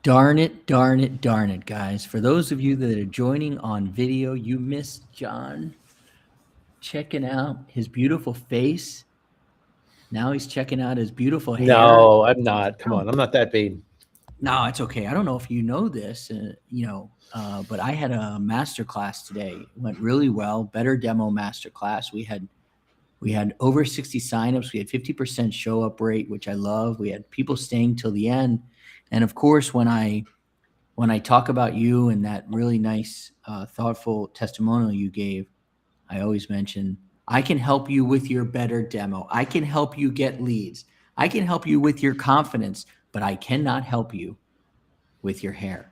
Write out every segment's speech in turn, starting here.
Darn it, darn it, darn it, guys. For those of you that are joining on video, you missed John checking out his beautiful face. Now he's checking out his beautiful hair. No, I'm not. Come on. I'm not that vain. No, it's okay. I don't know if you know this, but I had a master class today. It went really well. Better demo master class. We had over 60 signups. We had 50% show up rate, which I love. We had people staying till the end. And of course, when I talk about you and that really nice, thoughtful testimonial you gave, I always mention, I can help you with your better demo. I can help you get leads. I can help you with your confidence, but I cannot help you with your hair.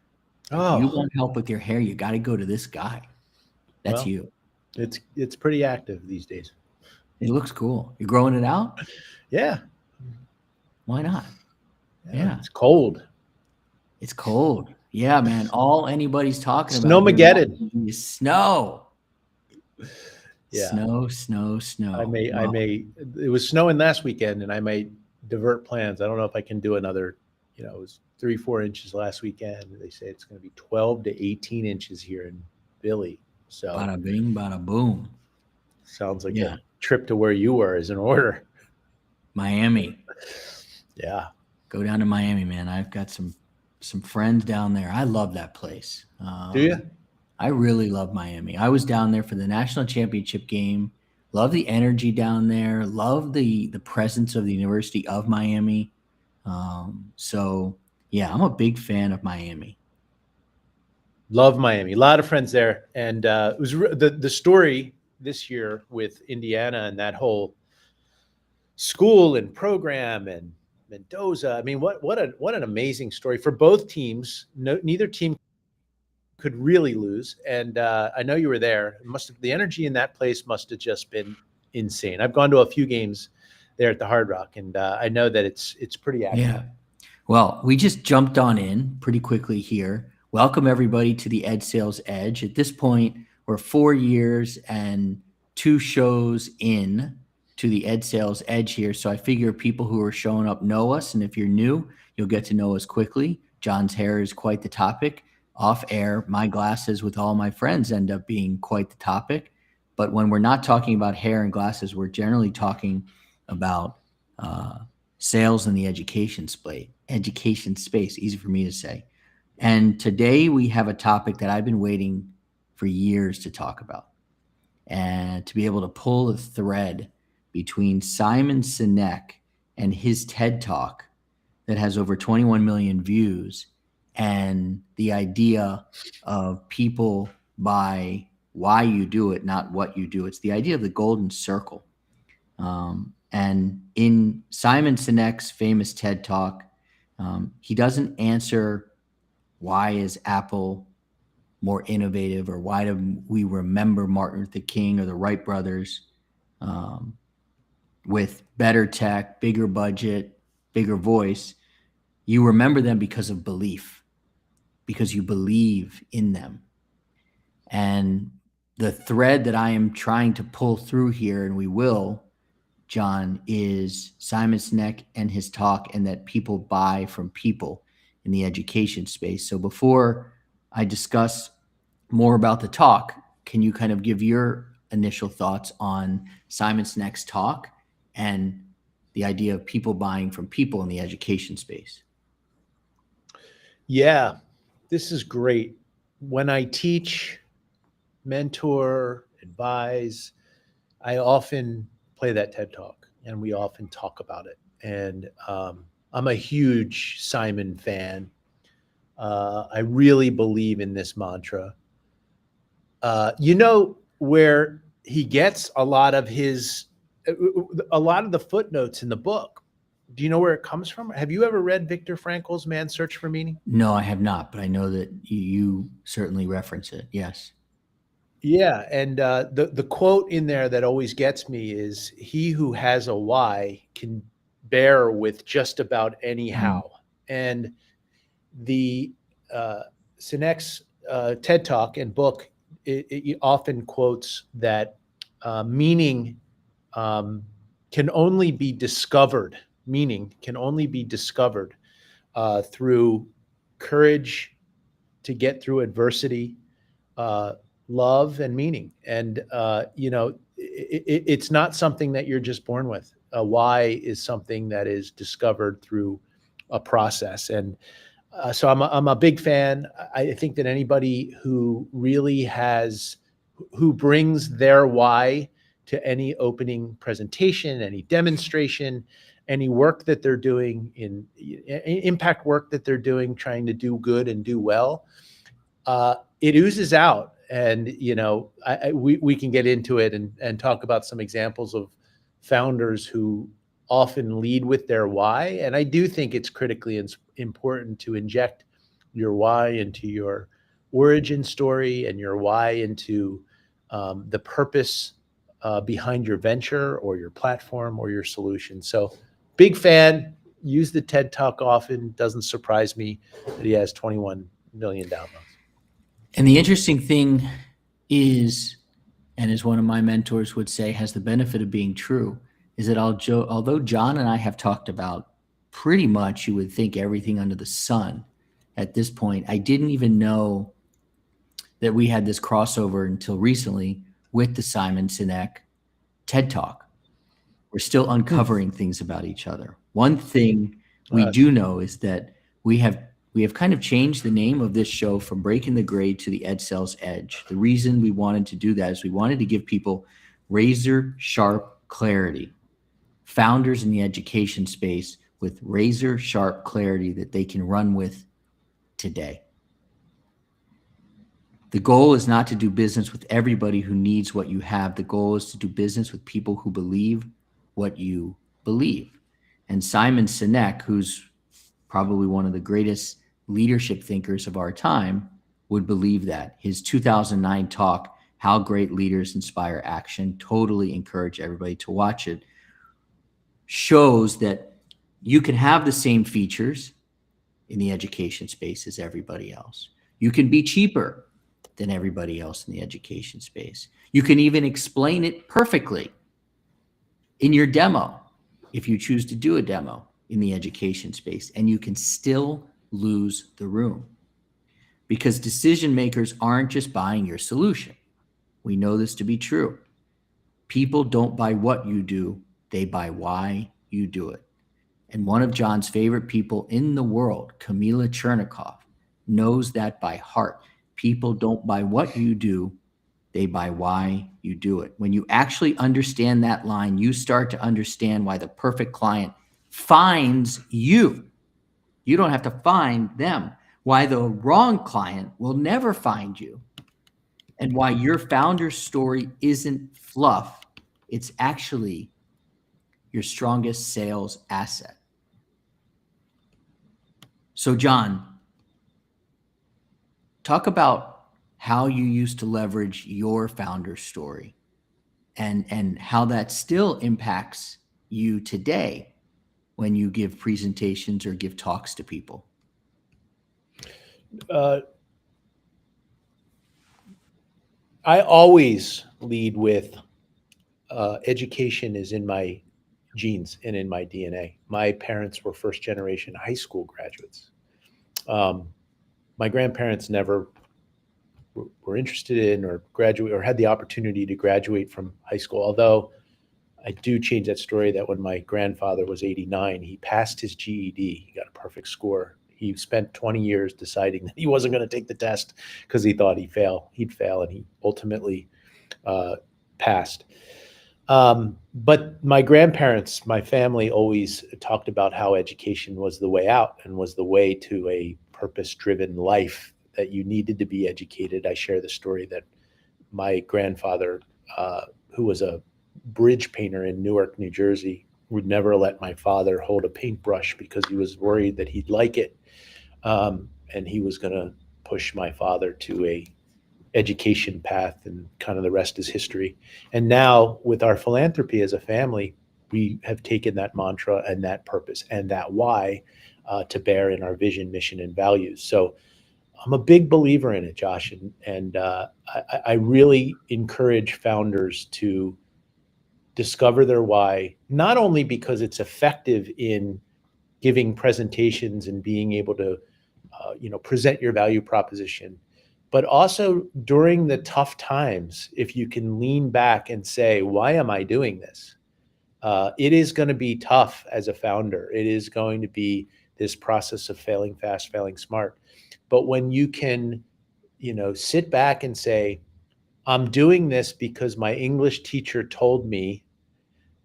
If you want help with your hair, you got to go to this guy. That's you. It's pretty active these days. It looks cool. You're growing it out? Yeah. Why not? Yeah. It's cold. It's cold. Yeah, man. All anybody's talking about Snowmageddon. is snow. Yeah. Snow. I may. It was snowing last weekend, and I may divert plans. I don't know if I can do another. It was 3-4 inches last weekend. They say it's going to be 12 to 18 inches here in Philly. So bada bing, bada boom. Sounds like a trip to where you were is in order. Miami. Yeah. Go down to Miami, man. I've got some friends down there. I love that place. Do you? I really love Miami. I was down there for the national championship game. Love the energy down there. Love the presence of the University of Miami. So yeah, I'm a big fan of Miami. Love Miami. A lot of friends there, and it was the story this year with Indiana and that whole school and program and Mendoza. I mean, what an amazing story for both teams. Neither team could really lose, and I know you were there. The energy in that place must have just been insane. I've gone to a few games there at the Hard Rock, and I know that it's pretty active. Yeah. Well, we just jumped on in pretty quickly here. Welcome everybody to the Ed Sales Edge. At this point, we're 4 years and 2 shows in to the Ed Sales Edge here. So I figure people who are showing up know us. And if you're new, you'll get to know us quickly. John's hair is quite the topic. Off air, my glasses with all my friends end up being quite the topic. But when we're not talking about hair and glasses, we're generally talking about sales in the education space, easy for me to say. And today we have a topic that I've been waiting for years to talk about, and to be able to pull a thread between Simon Sinek and his TED Talk that has over 21 million views, and the idea of people buy why you do it, not what you do. It's the idea of the golden circle. And in Simon Sinek's famous TED Talk, he doesn't answer why is Apple more innovative, or why do we remember Martin Luther King or the Wright brothers with better tech, bigger budget, bigger voice. You remember them because of belief, because you believe in them. And the thread that I am trying to pull through here, and we will, John, is Simon Sinek and his talk, and that people buy from people in the education space. So before I discuss more about the talk, can you kind of give your initial thoughts on Simon Sinek's talk and the idea of people buying from people in the education space? Yeah, this is great. When I teach, mentor, advise, I often play that TED Talk, and we often talk about it. And I'm a huge Simon fan. I really believe in this mantra. Where he gets a lot of the footnotes in the book. Do you know where it comes from? Have you ever read Viktor Frankl's Man's Search for Meaning? No, I have not, but I know that you certainly reference it. Yes. Yeah, and the quote in there that always gets me is, "He who has a why can bear with just about any how." And the Sinek's TED Talk and book, it often quotes that meaning can only be discovered. Meaning can only be discovered through courage to get through adversity, love, and meaning. And it's not something that you're just born with. A why is something that is discovered through a process. And so I'm a big fan. I think that anybody who really who brings their why to any opening presentation, any demonstration, any work that they're doing impact work that they're doing, trying to do good and do well, it oozes out. And, we can get into it and talk about some examples of founders who often lead with their why. And I do think it's critically important to inject your why into your origin story and your why into the purpose behind your venture or your platform or your solution. So big fan, use the TED Talk often. Doesn't surprise me that he has 21 million downloads. And the interesting thing is, and as one of my mentors would say, has the benefit of being true, is that although John and I have talked about pretty much, you would think, everything under the sun at this point, I didn't even know that we had this crossover until recently with the Simon Sinek TED Talk. We're still uncovering things about each other. One thing we do know is that we have kind of changed the name of this show from Breaking the Grade to the Ed Sales Edge. The reason we wanted to do that is we wanted to give people razor sharp clarity, founders in the education space with razor sharp clarity that they can run with today. The goal is not to do business with everybody who needs what you have. The goal is to do business with people who believe what you believe. And Simon Sinek, who's probably one of the greatest leadership thinkers of our time, would believe that. His 2009 talk, How Great Leaders Inspire Action, totally encourage everybody to watch it, shows that you can have the same features in the education space as everybody else. You can be cheaper than everybody else in the education space. You can even explain it perfectly in your demo, if you choose to do a demo in the education space, and you can still lose the room. Because decision makers aren't just buying your solution. We know this to be true. People don't buy what you do, they buy why you do it. And one of John's favorite people in the world, Camila Chernikov, knows that by heart. People don't buy what you do, they buy why you do it. When you actually understand that line, you start to understand why the perfect client finds you. You don't have to find them. Why the wrong client will never find you. And why your founder's story isn't fluff. It's actually your strongest sales asset. So, John, talk about how you used to leverage your founder story and how that still impacts you today when you give presentations or give talks to people. I always lead with education is in my genes and in my DNA. My parents were first generation high school graduates. My grandparents never were interested in or graduate or had the opportunity to graduate from high school. Although I do change that story that when my grandfather was 89, he passed his GED. He got a perfect score. He spent 20 years deciding that he wasn't going to take the test because he thought he'd fail, and he ultimately passed. But my grandparents, my family always talked about how education was the way out and was the way to a purpose-driven life, that you needed to be educated. I share the story that my grandfather, who was a bridge painter in Newark, New Jersey, would never let my father hold a paintbrush because he was worried that he'd like it. And he was going to push my father to a education path, and kind of the rest is history. And now with our philanthropy as a family, we have taken that mantra and that purpose and that why to bear in our vision, mission, and values. So I'm a big believer in it, Josh. And I really encourage founders to discover their why, not only because it's effective in giving presentations and being able to present your value proposition. But also during the tough times, if you can lean back and say, why am I doing this? It is going to be tough as a founder. It is going to be this process of failing fast, failing smart. But when you can, sit back and say, I'm doing this because my English teacher told me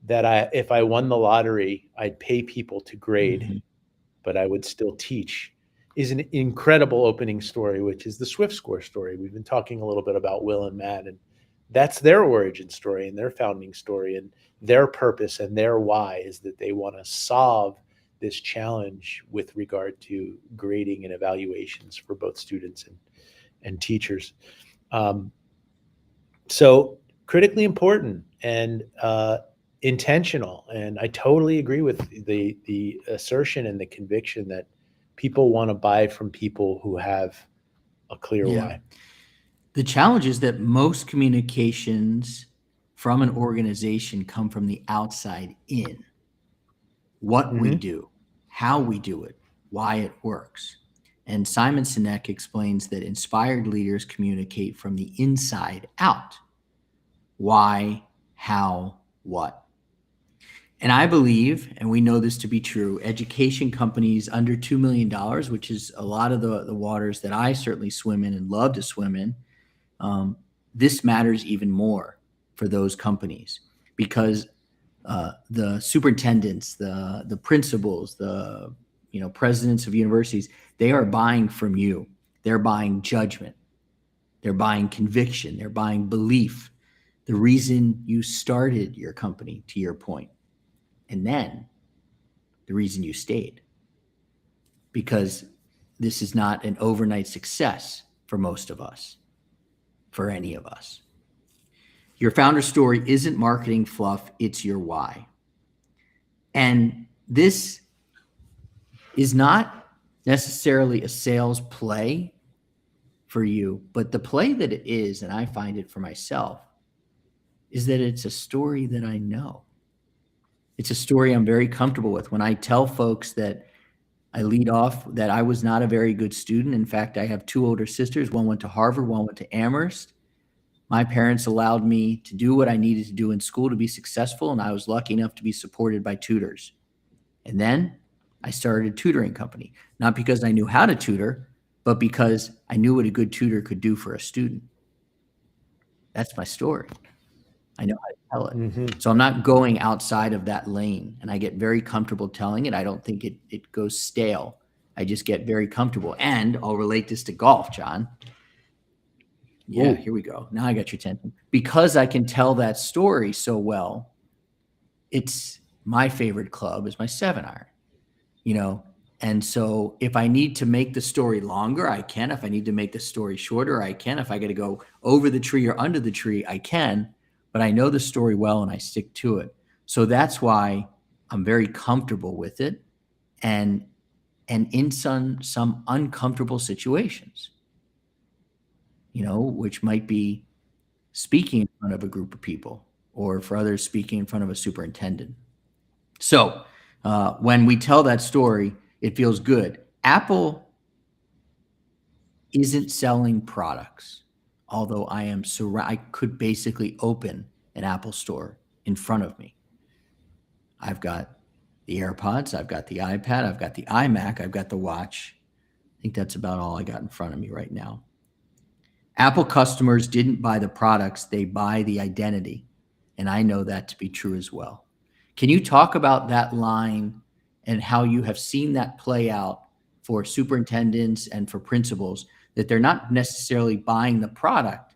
that if I won the lottery, I'd pay people to grade, Mhm. but I would still teach, is an incredible opening story, which is the Swift Score story. We've been talking a little bit about Will and Matt, and that's their origin story and their founding story, and their purpose and their why is that they want to solve this challenge with regard to grading and evaluations for both students and teachers. Um, so critically important and intentional. And I totally agree with the assertion and the conviction that people want to buy from people who have a clear Yeah. why. The challenge is that most communications from an organization come from the outside in. What we Mm-hmm. do, how we do it, why it works. And Simon Sinek explains that inspired leaders communicate from the inside out. Why, how, what. And I believe, and we know this to be true, education companies under $2 million, which is a lot of the waters that I certainly swim in and love to swim in, this matters even more for those companies because the superintendents, the principals, the presidents of universities, they are buying from you. They're buying judgment. They're buying conviction. They're buying belief. The reason you started your company, to your point, and then the reason you stayed, because this is not an overnight success for most of us, for any of us. Your founder story isn't marketing fluff, it's your why. And this is not necessarily a sales play for you, but the play that it is, and I find it for myself, is that it's a story that I know. It's a story I'm very comfortable with. When I tell folks that I lead off that I was not a very good student. In fact, I have two older sisters. One went to Harvard, one went to Amherst. My parents allowed me to do what I needed to do in school to be successful, and I was lucky enough to be supported by tutors. And then I started a tutoring company, not because I knew how to tutor, but because I knew what a good tutor could do for a student. That's my story. I know how to tell it. Mm-hmm. So I'm not going outside of that lane, and I get very comfortable telling it. I don't think it goes stale. I just get very comfortable. And I'll relate this to golf, John. Yeah, Ooh. here we go. Now I got your attention. Because I can tell that story so well, it's my favorite club is my 7-iron, you know? And so if I need to make the story longer, I can. If I need to make the story shorter, I can. If I got to go over the tree or under the tree, I can. But I know the story well and I stick to it. So that's why I'm very comfortable with it. And in some uncomfortable situations, which might be speaking in front of a group of people, or for others speaking in front of a superintendent. So when we tell that story, it feels good. Apple isn't selling products, although I could basically open an Apple store in front of me. I've got the AirPods, I've got the iPad, I've got the iMac, I've got the watch. I think that's about all I got in front of me right now. Apple customers didn't buy the products, they buy the identity. And I know that to be true as well. Can you talk about that line and how you have seen that play out for superintendents and for principals, that they're not necessarily buying the product,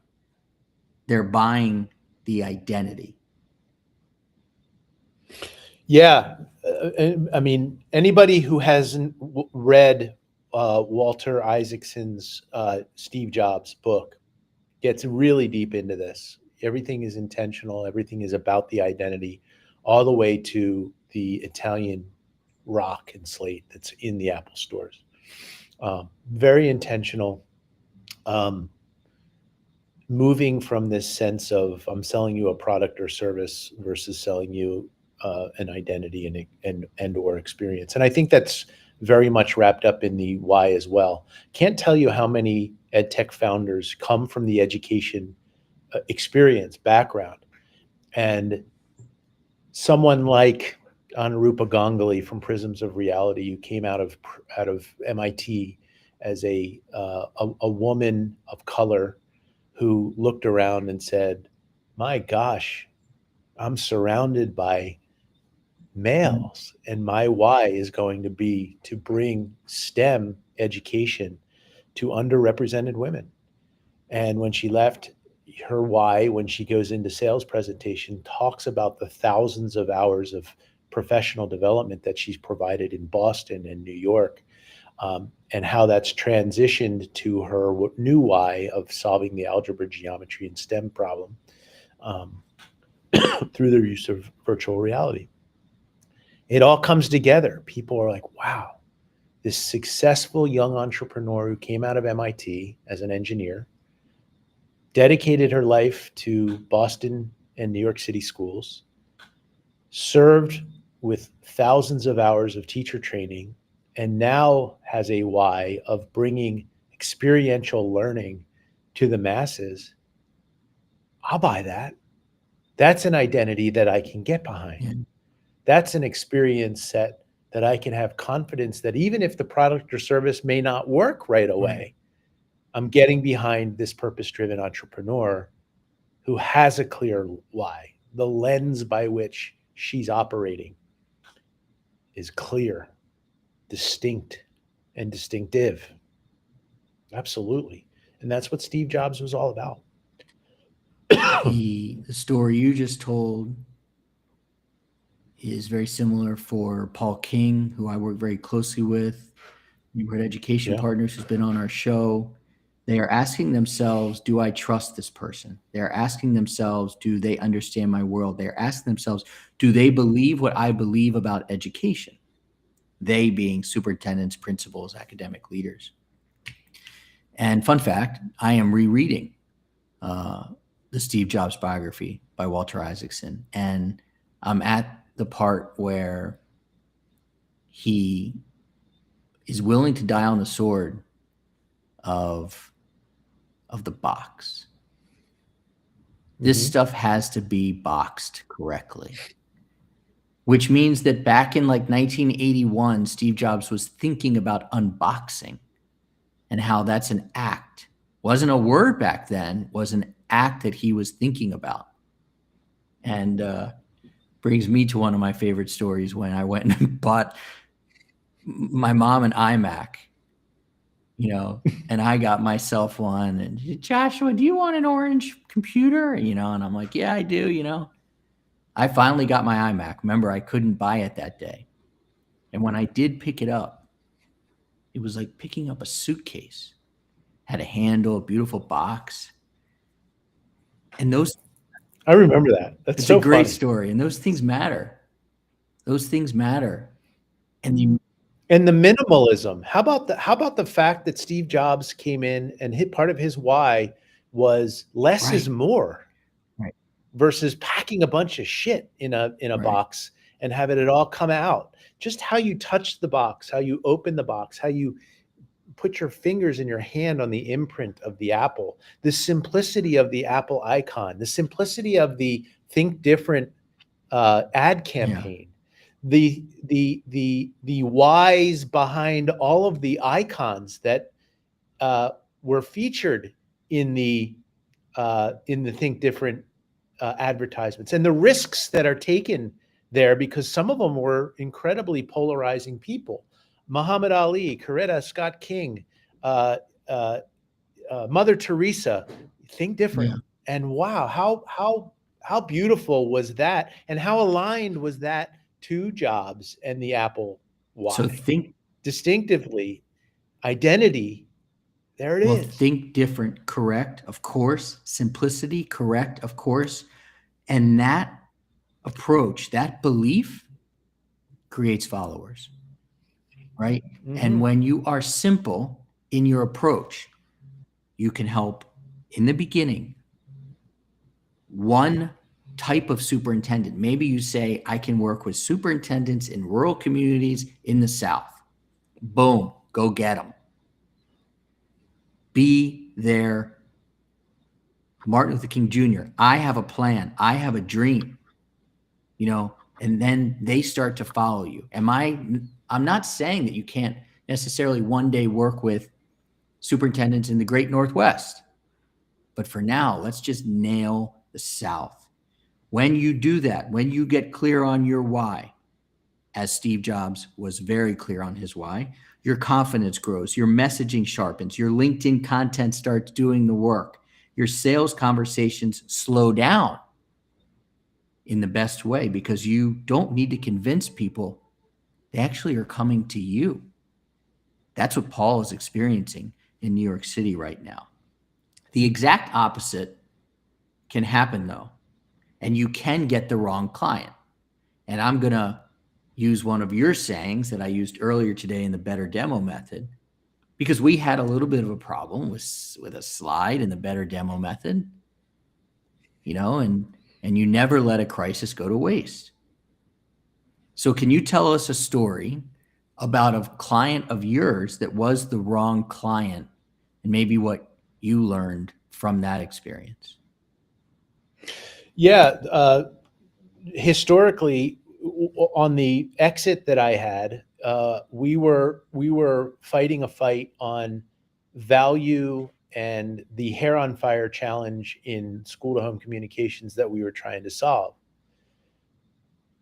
they're buying the identity? Yeah. I mean, anybody who hasn't read Walter Isaacson's Steve Jobs book gets really deep into this. Everything is intentional. Everything is about the identity, all the way to the Italian rock and slate that's in the Apple stores. Very intentional. Moving from this sense of I'm selling you a product or service versus selling you an identity and or experience. And I think that's very much wrapped up in the why as well. Can't tell you how many ed tech founders come from the education experience background. And someone like Anurupa Ganguly from Prisms of Reality, who came out of MIT as a woman of color who looked around and said, "My gosh, I'm surrounded by males, and my why is going to be to bring STEM education to underrepresented women." And when she left, her why, when she goes into sales presentation, talks about the thousands of hours of professional development that she's provided in Boston and New York, and how that's transitioned to her new why of solving the algebra, geometry, and STEM problem um, through the use of virtual reality. It all comes together. People are like, wow, this successful young entrepreneur who came out of MIT as an engineer, dedicated her life to Boston and New York City schools, served with thousands of hours of teacher training, and now has a why of bringing experiential learning to the masses. I'll buy that. That's an identity that I can get behind. Yeah. That's an experience set that I can have confidence that even if the product or service may not work right away, I'm getting behind this purpose-driven entrepreneur who has a clear why. The lens by which she's operating is clear, distinct, and distinctive. Absolutely. And that's what Steve Jobs was all about. The story you just told is very similar for Paul King, who I work very closely with, Neighborhood Education Yeah. Partners, who's been on our show. They are asking themselves, do I trust this person? They're asking themselves, do they understand my world? They're asking themselves, do they believe what I believe about education? They being superintendents, principals, academic leaders. And fun fact, I am rereading the Steve Jobs biography by Walter Isaacson. And I'm at the part where he is willing to die on the sword of the box. This stuff has to be boxed correctly, which means that back in like 1981, Steve Jobs was thinking about unboxing and how that's an act. Wasn't a word back then, was an act that he was thinking about. And brings me to one of my favorite stories when I went and bought my mom an iMac, and I got myself one. And Joshua, do you want an orange computer? And I'm like, yeah, I do. I finally got my iMac. Remember, I couldn't buy it that day. And when I did pick it up, it was like picking up a suitcase. Had a handle, a beautiful box. And I remember that. That's it's so a great funny. story. And those things matter. Those things matter. And the minimalism. How about the fact that Steve Jobs came in and part of his why was less is more, versus packing a bunch of shit in a box and having it all come out. Just how you touch the box, how you open the box, how you put your fingers in your hand on the imprint of the Apple, the simplicity of the Apple icon, the simplicity of the Think Different ad campaign, the whys behind all of the icons that were featured in the Think Different advertisements, and the risks that are taken there, because some of them were incredibly polarizing people. Muhammad Ali, Coretta Scott King, Mother Teresa. Think Different. Yeah. And wow, how beautiful was that, and how aligned was that to Jobs and the Apple why? So think distinctively, identity. There it is. Think different, correct, of course. Simplicity, correct, of course. And that approach, that belief creates followers, right? And when you are simple in your approach, you can help in the beginning one type of superintendent. Maybe you say, I can work with superintendents in rural communities in the South. Boom, go get them. Be there. Martin Luther King Jr., I have a plan. I have a dream, and then they start to follow you. I'm not saying that you can't necessarily one day work with superintendents in the Great Northwest, but for now, let's just nail the South. When you do that, when you get clear on your why, as Steve Jobs was very clear on his why, your confidence grows, your messaging sharpens, your LinkedIn content starts doing the work, your sales conversations slow down in the best way because you don't need to convince people. They actually are coming to you. That's what Paul is experiencing in New York City right now. The exact opposite can happen, though, and you can get the wrong client. And I'm going to use one of your sayings that I used earlier today in the better demo method, because we had a little bit of a problem with a slide in the better demo method, and you never let a crisis go to waste. So can you tell us a story about a client of yours that was the wrong client and maybe what you learned from that experience? Yeah. Historically, on the exit that I had, we were fighting a fight on value and the hair on fire challenge in school to home communications that we were trying to solve.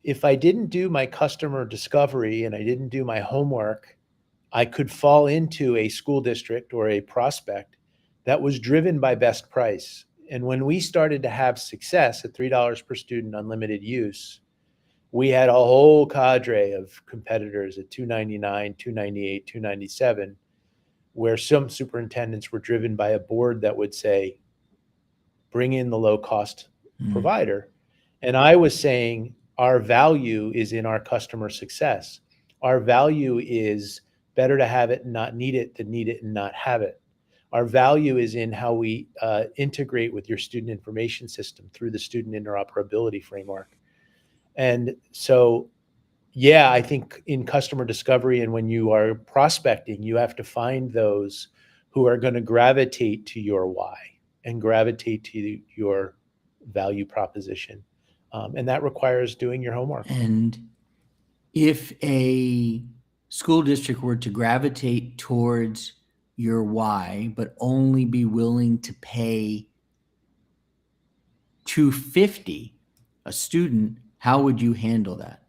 If I didn't do my customer discovery and I didn't do my homework, I could fall into a school district or a prospect that was driven by best price. And when we started to have success at $3 per student unlimited use, we had a whole cadre of competitors at $299, $298, $297, where some superintendents were driven by a board that would say, bring in the low cost provider. And I was saying, our value is in our customer success. Our value is better to have it and not need it than need it and not have it. Our value is in how we integrate with your student information system through the student interoperability framework. And so, yeah, I think in customer discovery and when you are prospecting, you have to find those who are going to gravitate to your why and gravitate to your value proposition. And that requires doing your homework. And if a school district were to gravitate towards your why, but only be willing to pay $250 a student, how would you handle that?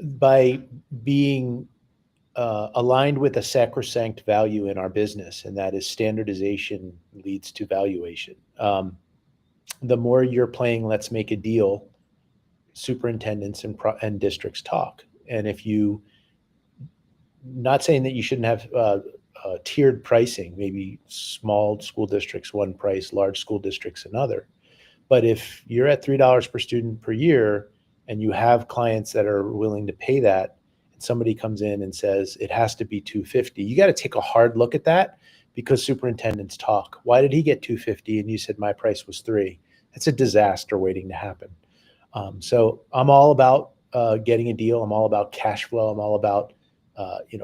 By being aligned with a sacrosanct value in our business, and that is standardization leads to valuation. The more you're playing, let's make a deal, superintendents and districts talk. And if you, not saying that you shouldn't have tiered pricing, maybe small school districts one price, large school districts another. But if you're at $3 per student per year and you have clients that are willing to pay that, and somebody comes in and says it has to be $250, you got to take a hard look at that, because superintendents talk. Why did he get $250 and you said my price was $3? That's a disaster waiting to happen. So I'm all about getting a deal. I'm all about cash flow. I'm all about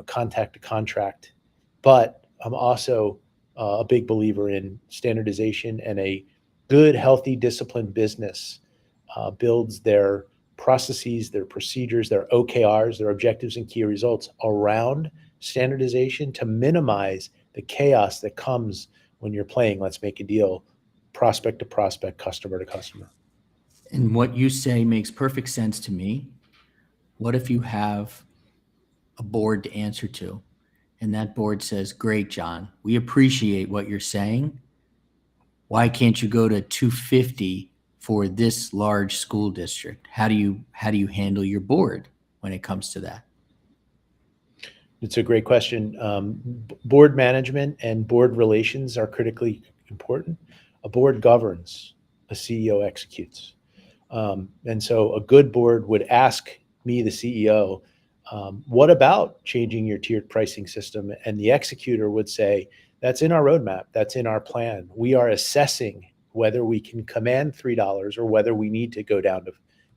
contact to contract. But I'm also a big believer in standardization, and a good, healthy, disciplined business builds their processes, their procedures, their OKRs, their objectives and key results around standardization to minimize the chaos that comes when you're playing let's make a deal, prospect to prospect, customer to customer. And what you say makes perfect sense to me. What if you have a board to answer to, and that board says, great, John, we appreciate what you're saying. Why can't you go to $250 for this large school district? How do you handle your board when it comes to that? It's a great question. Board management and board relations are critically important. A board governs, a CEO executes. And so a good board would ask me, the CEO, what about changing your tiered pricing system? And the executor would say, that's in our roadmap. That's in our plan. We are assessing whether we can command $3 or whether we need to go down to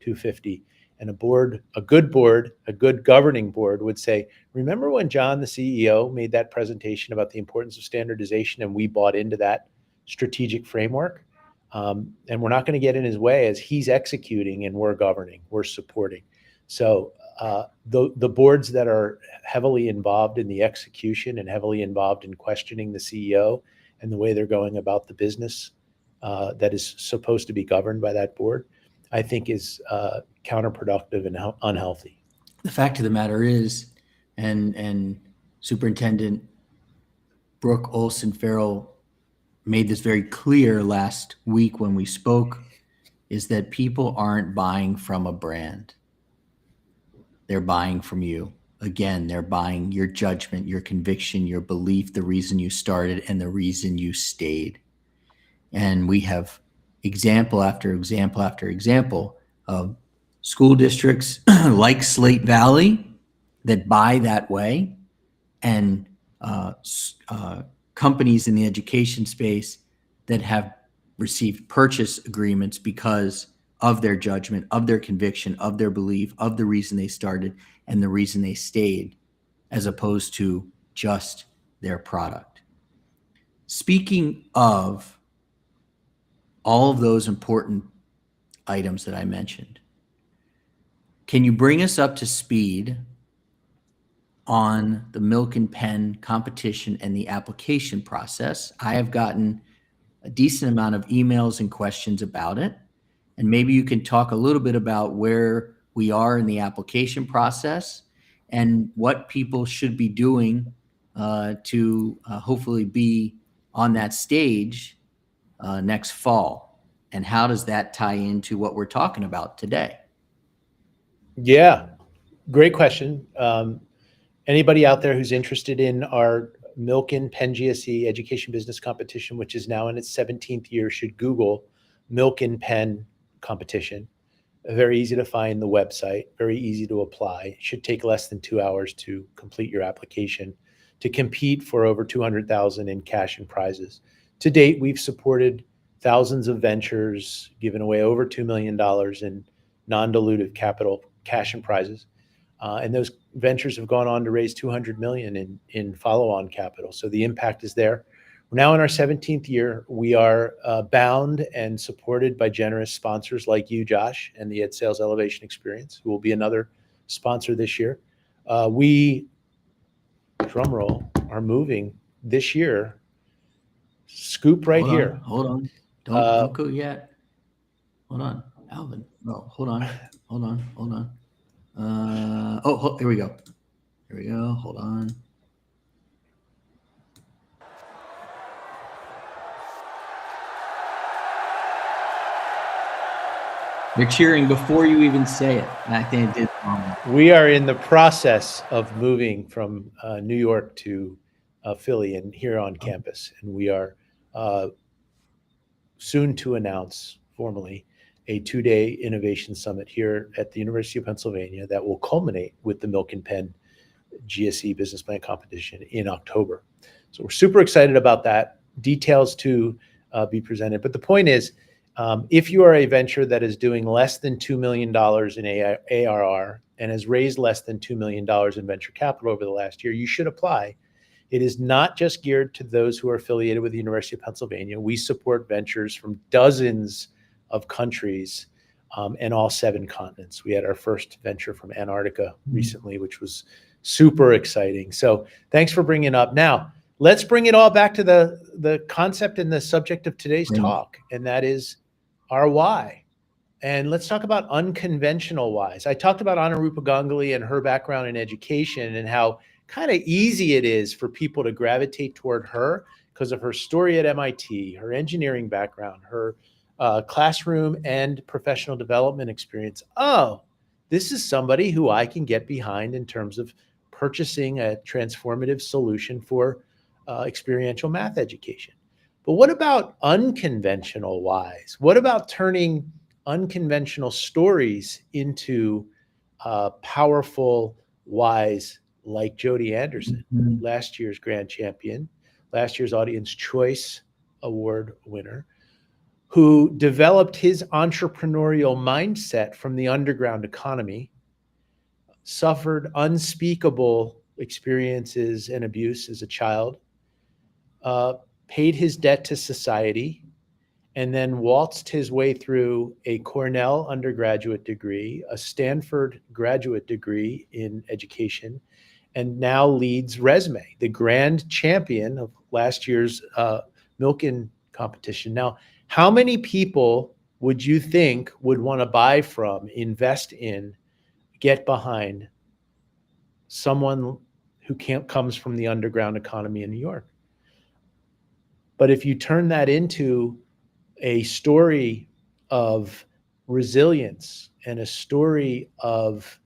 $250. And a good governing board would say, remember when John, the CEO, made that presentation about the importance of standardization and we bought into that strategic framework? And we're not going to get in his way as he's executing and we're governing, we're supporting. So the boards that are heavily involved in the execution and heavily involved in questioning the CEO and the way they're going about the business that is supposed to be governed by that board, I think is counterproductive and unhealthy. The fact of the matter is, and Superintendent Brooke Olson Farrell made this very clear last week when we spoke, is that people aren't buying from a brand. They're buying from you. Again, they're buying your judgment, your conviction, your belief, the reason you started and the reason you stayed. And we have example after example after example of school districts like Slate Valley that buy that way, and companies in the education space that have received purchase agreements because of their judgment, of their conviction, of their belief, of the reason they started and the reason they stayed, as opposed to just their product. Speaking of all of those important items that I mentioned, can you bring us up to speed on the milk and pen competition and the application process? I have gotten a decent amount of emails and questions about it. And maybe you can talk a little bit about where we are in the application process and what people should be doing to hopefully be on that stage next fall. And how does that tie into what we're talking about today? Yeah, great question. Anybody out there who's interested in our Milken Penn GSE Education Business Competition, which is now in its 17th year, should Google Milken Penn Competition. Very easy to find the website, very easy to apply. It should take less than 2 hours to complete your application to compete for over $200,000 in cash and prizes. To date, we've supported thousands of ventures, given away over $2 million in non-dilutive capital, cash and prizes. And those ventures have gone on to raise $200 million in follow-on capital. So the impact is there. We're now in our 17th year. We are bound and supported by generous sponsors like you, Josh, and the Ed Sales Elevation Experience, who will be another sponsor this year. We, drum roll, are moving this year. Scoop right here. Hold on. Don't go yet. Hold on, Alvin. No, hold on. Here we go. Hold on. They're cheering before you even say it. And I think it did. We are in the process of moving from New York to Philly and here on campus. And we are soon to announce formally a 2-day innovation summit here at the University of Pennsylvania that will culminate with the Milken Penn GSE Business Plan Competition in October. So we're super excited about that. Details to be presented. But the point is, if you are a venture that is doing less than $2 million in ARR and has raised less than $2 million in venture capital over the last year, you should apply. It is not just geared to those who are affiliated with the University of Pennsylvania. We support ventures from dozens of countries and all 7 continents. We had our first venture from Antarctica recently, which was super exciting. So thanks for bringing it up. Now, let's bring it all back to the concept and the subject of today's talk, and that is our why. And let's talk about unconventional whys. I talked about Anurupa Ganguly and her background in education and how kind of easy it is for people to gravitate toward her because of her story at MIT, her engineering background, her classroom and professional development experience. Oh, this is somebody who I can get behind in terms of purchasing a transformative solution for experiential math education. But what about unconventional whys? What about turning unconventional stories into powerful whys like Jody Anderson, last year's grand champion, last year's Audience Choice Award winner, who developed his entrepreneurial mindset from the underground economy, suffered unspeakable experiences and abuse as a child, paid his debt to society, and then waltzed his way through a Cornell undergraduate degree, a Stanford graduate degree in education, and now leads Resume, the grand champion of last year's Milken competition. Now, how many people would you think would want to buy from, invest in, get behind someone who comes from the underground economy in New York? But if you turn that into a story of resilience and a story of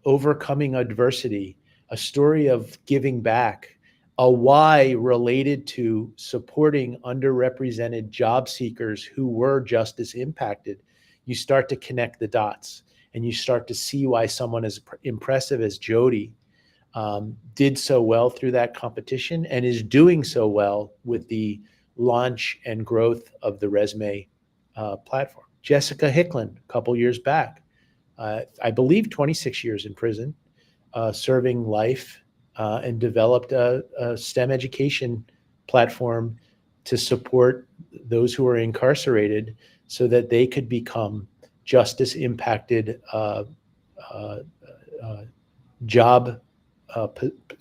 overcoming adversity, a story of giving back, a why related to supporting underrepresented job seekers who were justice impacted, you start to connect the dots and you start to see why someone as impressive as Jody did so well through that competition and is doing so well with the launch and growth of the Resume platform. Jessica Hicklin, a couple years back, I believe 26 years in prison, serving life, and developed a STEM education platform to support those who are incarcerated so that they could become justice impacted job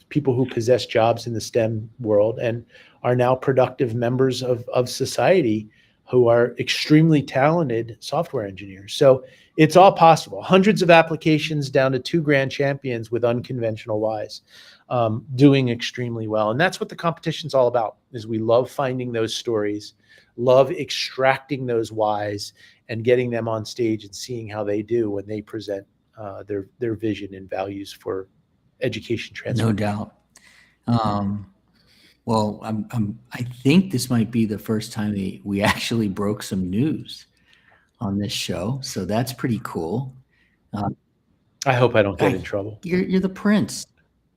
people who possess jobs in the STEM world and are now productive members of society who are extremely talented software engineers. So it's all possible. Hundreds of applications down to 2 grand champions with unconventional whys, doing extremely well. And that's what the competition's all about, is we love finding those stories, love extracting those whys and getting them on stage and seeing how they do when they present their vision and values for education transformation. No doubt. Well, I think this might be the first time we actually broke some news on this show, so that's pretty cool. I hope I don't get in trouble. You're the prince.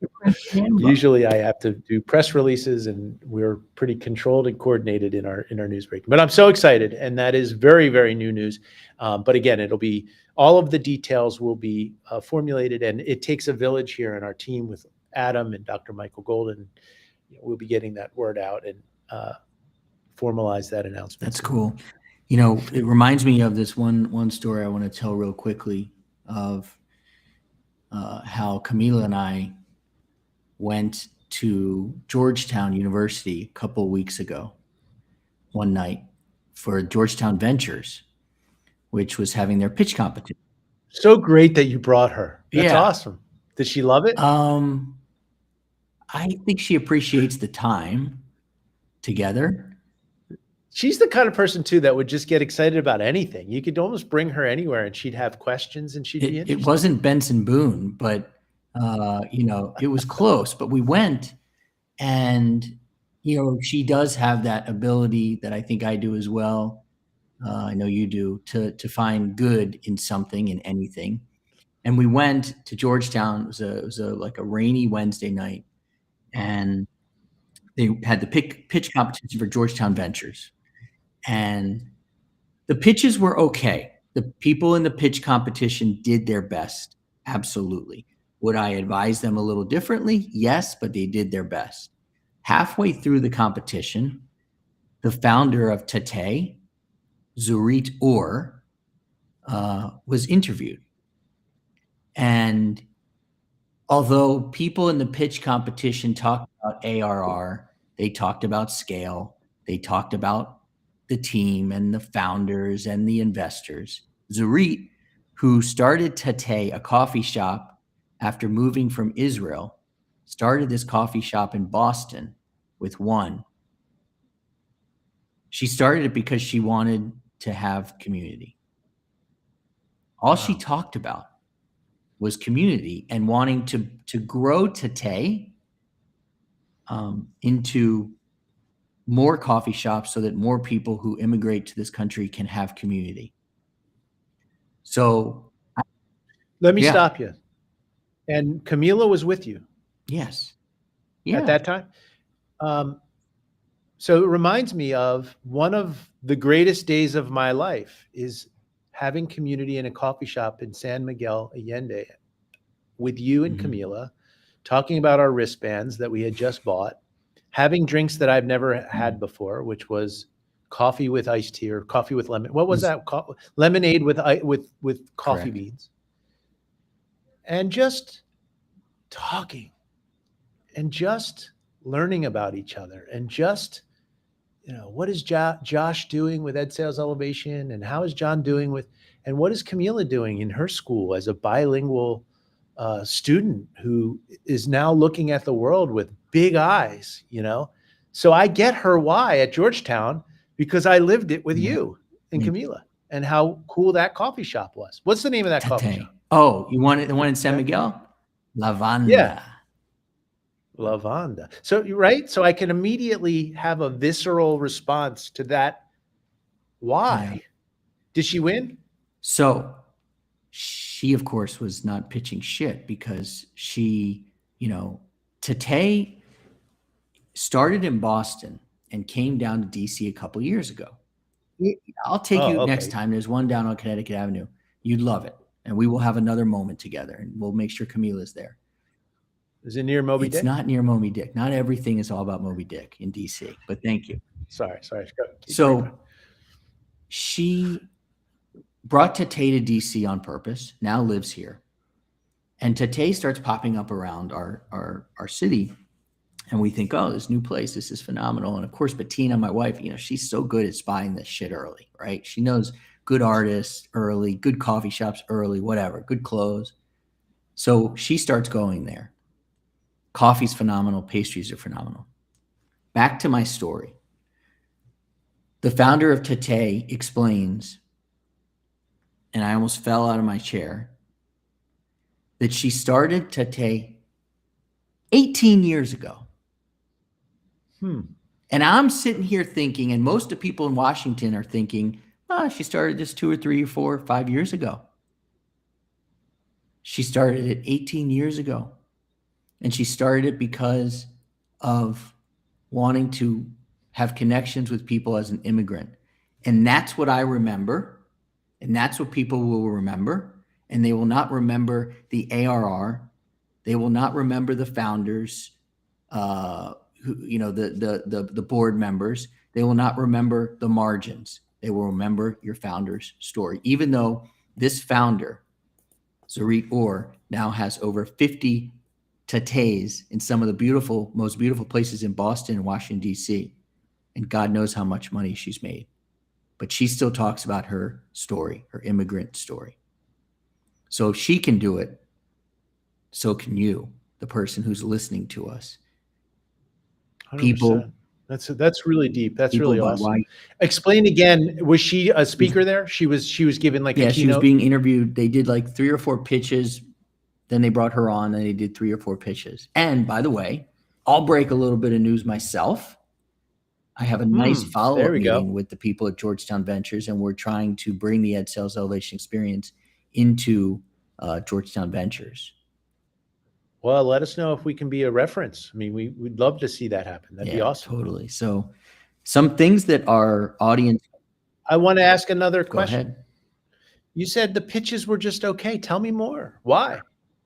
You're Prince Jambo. Usually I have to do press releases, and we're pretty controlled and coordinated in our news breaking. But I'm so excited, and that is very, very new news. But again, it'll be all of the details will be formulated, and it takes a village here in our team with Adam and Dr. Michael Golden. We'll be getting that word out and formalize that announcement. That's cool. You know, it reminds me of this one story I want to tell real quickly of how Camila and I went to Georgetown University a couple of weeks ago, one night, for Georgetown Ventures, which was having their pitch competition. So great that you brought her. That's Yeah. awesome. Did she love it? I think she appreciates the time together. She's the kind of person too that would just get excited about anything. You could almost bring her anywhere and she'd have questions and she'd be interested. It wasn't Benson Boone, but you know, it was close. But we went, and you know, she does have that ability that I think I do as well. I know you do, to find good in something, in anything. And we went to Georgetown. It was like a rainy Wednesday night, and they had the pitch competition for Georgetown Ventures, and the pitches were okay. The people in the pitch competition did their best. Absolutely. Would I advise them a little differently? Yes, but they did their best. Halfway through the competition, the founder of Tate, Zurit Orr, was interviewed. And although people in the pitch competition talked about ARR, they talked about scale, they talked about the team and the founders and the investors, Zurit, who started Tate, a coffee shop after moving from Israel, started this coffee shop in Boston with one. She started it because she wanted to have community. All she talked about was community and wanting to grow Tate into more coffee shops so that more people who immigrate to this country can have community. So let me stop you. And Camila was with you. Yes. At that time. So it reminds me of one of the greatest days of my life is having community in a coffee shop in San Miguel Allende with you and Mhm. Camila, talking about our wristbands that we had just bought, having drinks that I've never had Mhm. before, which was coffee with iced tea or coffee with lemon. What was Was that? Lemonade with coffee correct. beans, and just talking and just learning about each other and just, what is Josh doing with Ed Sales Elevation, and how is John doing with, and what is Camila doing in her school as a bilingual student who is now looking at the world with big eyes. So I get her why at Georgetown, because I lived it with Yeah. you and Thank you. Camila, and how cool that coffee shop was. What's the name of that coffee Tate. shop? Oh, you want it, the one in San Yeah. Miguel? Yeah. Lavanda. Lavanda. So you're right. So I can immediately have a visceral response to that. Yeah. Why? Did she win? So she, of course, was not pitching shit because she, Tate started in Boston and came down to DC a couple years ago. I'll take Oh, you next okay. time. There's one down on Connecticut Avenue. You'd love it. And we will have another moment together and we'll make sure Camila's there. Is it near Moby It's Dick? not near Moby Dick. Not everything is all about Moby Dick in DC, but thank you. Sorry. Keep going. So she brought Tate to DC on purpose, now lives here. And Tate starts popping up around our city. And we think, oh, this new place, this is phenomenal. And of course, Bettina, my wife, she's so good at spying this shit early, right? She knows good artists early, good coffee shops early, whatever, good clothes. So she starts going there. Coffee's phenomenal, pastries are phenomenal. Back to my story. The founder of Tate explains, and I almost fell out of my chair, that she started Tate 18 years ago. And I'm sitting here thinking, and most of the people in Washington are thinking, she started this 2 or 3 or 4 or 5 years ago. She started it 18 years ago. And she started it because of wanting to have connections with people as an immigrant. And that's what I remember. And that's what people will remember. And they will not remember the ARR. They will not remember the founders, the board members. They will not remember the margins. They will remember your founder's story. Even though this founder, Zarit Orr, now has over 50 Tates in some of the most beautiful places in Boston and Washington, D.C. And God knows how much money she's made. But she still talks about her story, her immigrant story. So if she can do it, so can you, the person who's listening to us. 100%. People, That's really deep. That's people really by awesome. why. Explain again. Was she a speaker there? She was given like a Yeah, keynote. she was being interviewed. They did like 3 or 4 pitches. Then they brought her on and they did 3 or 4 pitches. And by the way, I'll break a little bit of news myself. I have a nice follow-up meeting with the people at Georgetown Ventures, and we're trying to bring the Ed Sales Elevation experience into Georgetown Ventures. Well, let us know if we can be a reference. I mean, we'd love to see that happen. That'd be awesome. Totally. So some things that our audience. I want to ask another Go question. ahead. You said the pitches were just okay. Tell me more. Why?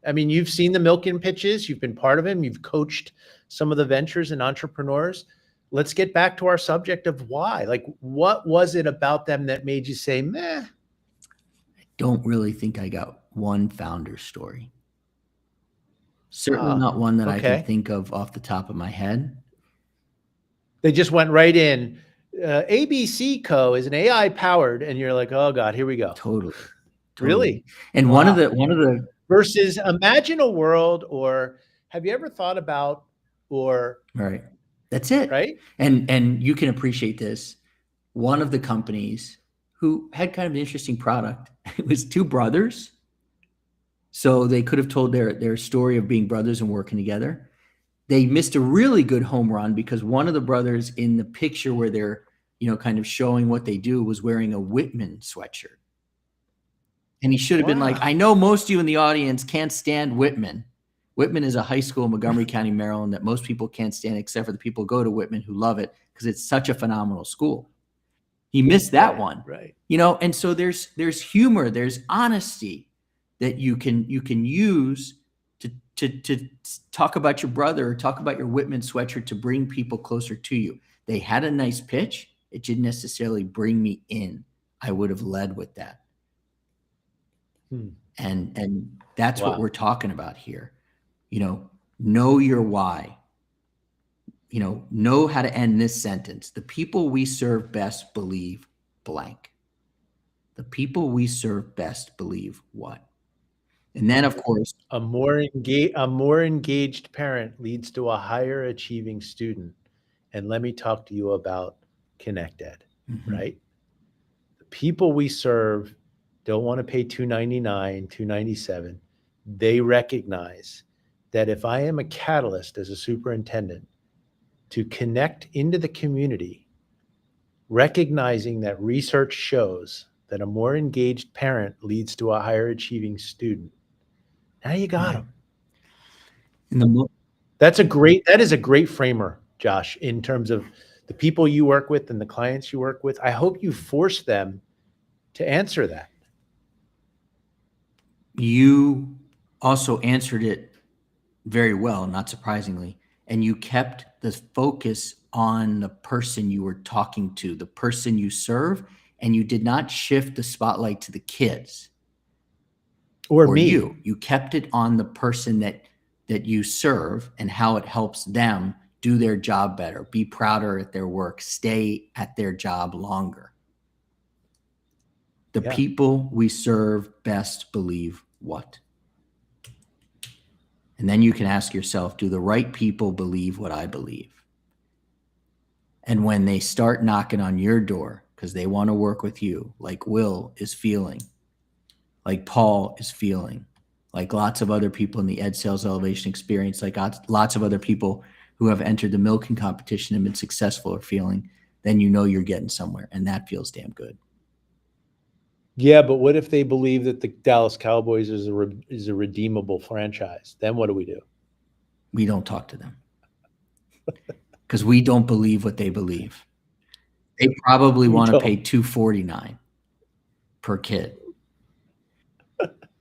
I mean, you've seen the Milken pitches. You've been part of them. You've coached some of the ventures and entrepreneurs. Let's get back to our subject of why. Like, what was it about them that made you say, meh? I don't really think I got one founder story. Certainly not one that I can think of off the top of my head. They just went right in. ABC Co. is an AI powered, and you're like, oh God, here we go. Totally. Really? And one of the versus imagine a world, or have you ever thought about, or right. That's it. Right. And you can appreciate this. One of the companies who had kind of an interesting product, it was 2 brothers. So they could have told their story of being brothers and working together. They missed a really good home run because one of the brothers in the picture where they're, kind of showing what they do was wearing a Whitman sweatshirt. And he should have been like, I know most of you in the audience can't stand Whitman, Whitman is a high school in Montgomery County, Maryland that most people can't stand except for the people who go to Whitman who love it because it's such a phenomenal school. He missed that one. Right. And so there's humor, there's honesty that you can use to talk about your brother or talk about your Whitman sweatshirt to bring people closer to you. They had a nice pitch. It didn't necessarily bring me in. I would have led with that. And that's what we're talking about here. Know your why. Know how to end this sentence. The people we serve best believe blank. The people we serve best believe what? And then, of course, a more engaged parent leads to a higher achieving student. And let me talk to you about ConnectEd, right? The people we serve don't want to pay $299, $297. They recognize that if I am a catalyst as a superintendent to connect into the community, recognizing that research shows that a more engaged parent leads to a higher achieving student, now you got them. That is a great framer, Josh, in terms of the people you work with and the clients you work with. I hope you force them to answer that. You also answered it very well, not surprisingly, and you kept the focus on the person you were talking to, the person you serve, and you did not shift the spotlight to the kids or me. You kept it on the person that you serve and how it helps them do their job better, be prouder at their work, stay at their job longer. The people we serve best believe what? And then you can ask yourself, do the right people believe what I believe? And when they start knocking on your door because they want to work with you, like Will is feeling, like Paul is feeling, like lots of other people in the Ed Sales Elevation experience, like lots of other people who have entered the milking competition and been successful are feeling, then you know you're getting somewhere, and that feels damn good. Yeah, but what if they believe that the Dallas Cowboys is a redeemable franchise? Then what do we do? We don't talk to them because we don't believe what they believe. They probably want to pay $249 per kid.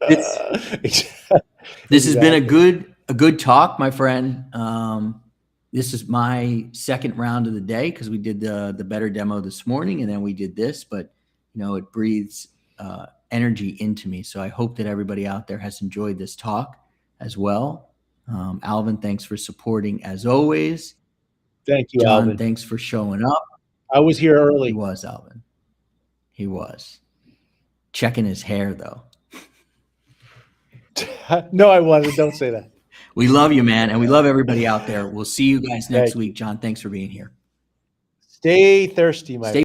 This has been a good talk, my friend. This is my second round of the day because we did the better demo this morning and then we did this, but it breathes energy into me. So I hope that everybody out there has enjoyed this talk as well. Alvin, thanks for supporting as always. Thank you, John, Alvin. thanks for showing up. I was here early. He was, Alvin. He was. Checking his hair, though. No, I wasn't. Don't say that. We love you, man, and we love everybody out there. We'll see you guys next week. John, thanks for being here. Stay thirsty, my friend.